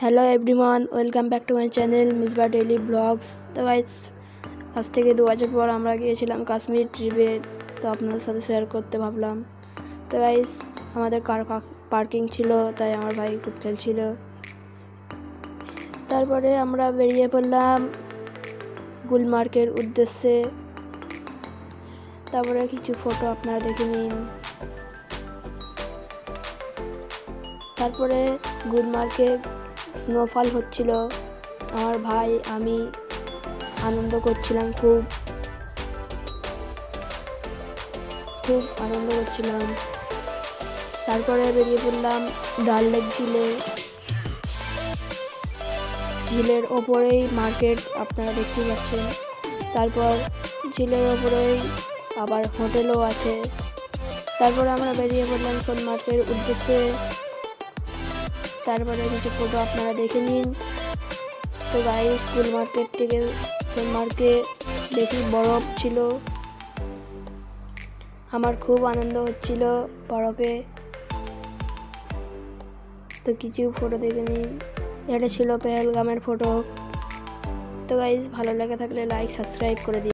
Hello everyone, welcome back to my channel Misba daily vlogs. তো guys, আজ থেকে 2 বছর পর আমরা গিয়েছিলাম কাশ্মীর ট্রিপে। তো আপনাদের সাথে শেয়ার করতে ভাবলাম। তো গাইস, আমাদের কার পার্কিং ছিল, তাই আমার ভাই খুব খেলছিল। তারপরে আমরা বেরিয়ে পড়লাম গুলমার্গের উদ্দেশ্যে। তারপরে কিছু ফটো আপনারা দেখে নিন। তারপরে গুলমার্গে স্নোফল হচ্ছিল। আমার ভাই আমি আনন্দ করছিলাম, খুব আনন্দ করছিলাম। তারপরে বেরিয়ে পড়লাম ডাল লেক ঝিলের ওপরেই মার্কেট আপনারা দেখতে পাচ্ছেন। তারপর ঝিলের ওপরেই আবার হোটেলও আছে। তারপরে আমরা বেরিয়ে পড়লাম সোনমার্গের উদ্দেশ্যে। তারপরে কিছু ফটো আপনারা দেখে নিন। তো গাইস, গুলমার্গের থেকে সোনমার্গে বেশি বরফ ছিল। আমার খুব আনন্দ হচ্ছিল বরফে। তো কিছু ফটো দেখে নিন। এটা ছিল পেহেলগামের ফটো। তো গাইস, ভালো লেগে থাকলে লাইক সাবস্ক্রাইব করে দিন।